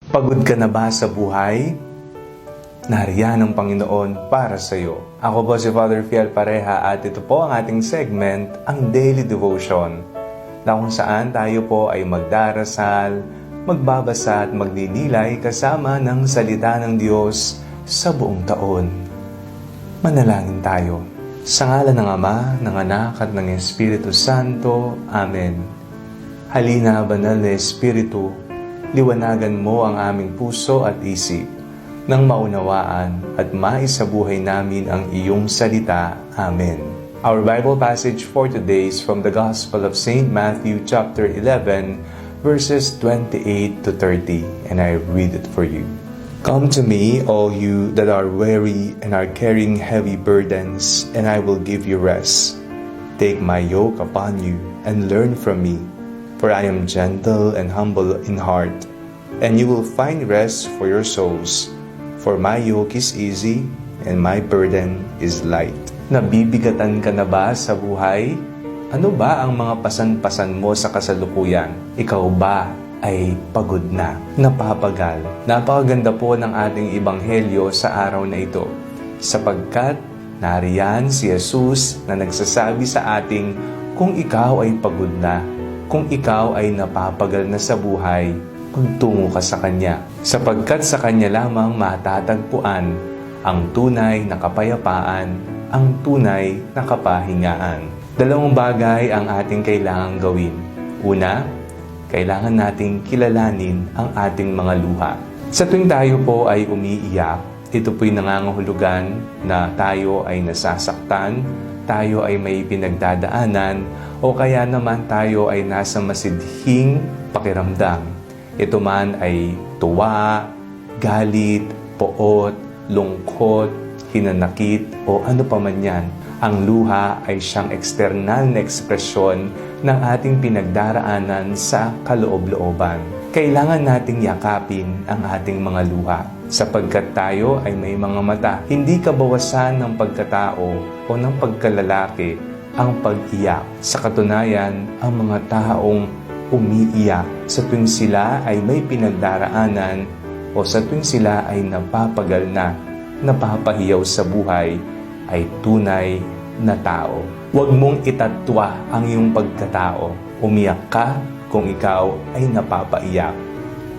Pagod ka na ba sa buhay? Nariyan ang Panginoon para sa iyo. Ako po si Father Fiel Pareha at ito po ang ating segment, ang Daily Devotion, na kung saan tayo po ay magdarasal, magbabasa at magdidilay kasama ng salita ng Diyos sa buong taon. Manalangin tayo. Sa ngalan ng Ama, ng Anak at ng Espiritu Santo. Amen. Halina, Banal na Espiritu, liwanagan mo ang aming puso at isip nang maunawaan at maisabuhay namin ang iyong salita. Amen. Our Bible passage for today is from the Gospel of St. Matthew chapter 11, verses 28 to 30, and I read it for you. Come to me, all you that are weary and are carrying heavy burdens, and I will give you rest. Take my yoke upon you and learn from me, for I am gentle and humble in heart, and you will find rest for your souls. For my yoke is easy and my burden is light. Nabibigatan ka na ba sa buhay? Ano ba ang mga pasan-pasan mo sa kasalukuyan? Ikaw ba ay pagod na, napapagal? Napakaganda po ng ating ebanghelyo sa araw na ito, sapagkat nariyan si Jesus na nagsasabi sa ating kung ikaw ay pagod na, kung ikaw ay napapagal na sa buhay, magtungo ka sa Kanya, sapagkat sa Kanya lamang matatagpuan ang tunay na kapayapaan, ang tunay na kapahingaan. Dalawang bagay ang ating kailangang gawin. Una, kailangan nating kilalanin ang ating mga luha. Sa tuwing tayo po ay umiiyak, ito po'y nangangahulugan na tayo ay nasasaktan, tayo ay may pinagdadaanan, o kaya naman tayo ay nasa masidhing pakiramdam. Ito man ay tuwa, galit, poot, lungkot, hinanakit, o ano pa man yan. Ang luha ay siyang eksternal na ekspresyon ng ating pinagdaraanan sa kaloob-looban. Kailangan nating yakapin ang ating mga luha, sapagkat tayo ay may mga mata. Hindi kabawasan ng pagkatao o ng pagkalalaki ang pag-iyak. Sa katunayan, ang mga taong umiiyak sa tuwing sila ay may pinagdaraanan o sa tuwing sila ay napapagal na, napapahiyaw sa buhay, ay tunay na tao. Huwag mong itatwa ang iyong pagkatao. Umiyak ka kung ikaw ay napapaiyak.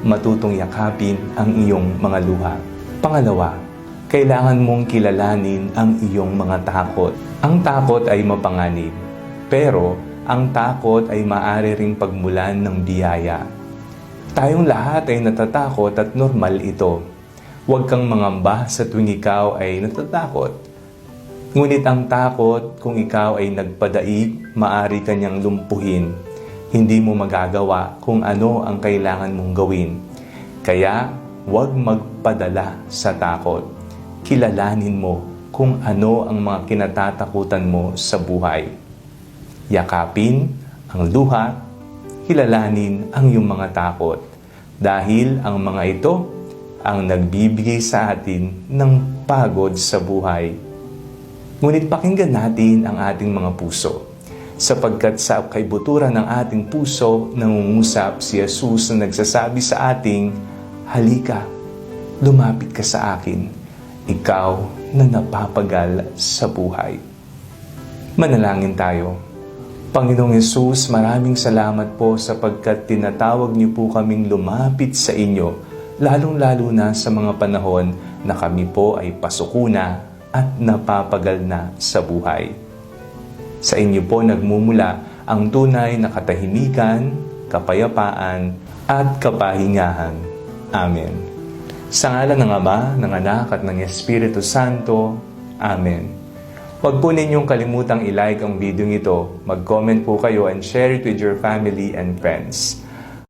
Matutong yakapin ang iyong mga luha. Pangalawa, kailangan mong kilalanin ang iyong mga takot. Ang takot ay mapanganib, pero ang takot ay maaari ring pagmulan ng biyaya. Tayong lahat ay natatakot at normal ito. Huwag kang mangamba sa tuwing ikaw ay natatakot. Ngunit ang takot, kung ikaw ay nagpadaig, maaari kanyang lumpuhin. Hindi mo magagawa kung ano ang kailangan mong gawin. Kaya, huwag magpadala sa takot. Kilalanin mo kung ano ang mga kinatatakutan mo sa buhay. Yakapin ang luha, kilalanin ang iyong mga takot. Dahil ang mga ito ang nagbibigay sa atin ng pagod sa buhay. Ngunit pakinggan natin ang ating mga puso, sapagkat sa kaibuturan ng ating puso, nangungusap si Jesus na nagsasabi sa ating, halika, lumapit ka sa akin, ikaw na napapagal sa buhay. Manalangin tayo. Panginoong Hesus, maraming salamat po sapagkat tinatawag niyo po kaming lumapit sa inyo, lalong-lalo na sa mga panahon na kami po ay pasukuna at napapagal na sa buhay. Sa inyo po nagmumula ang tunay na katahimikan, kapayapaan, at kapahingahan. Amen. Sa ngalan ng Ama, ng Anak, at ng Espiritu Santo. Amen. Huwag po ninyong kalimutang i-like ang video ito, mag-comment po kayo and share it with your family and friends.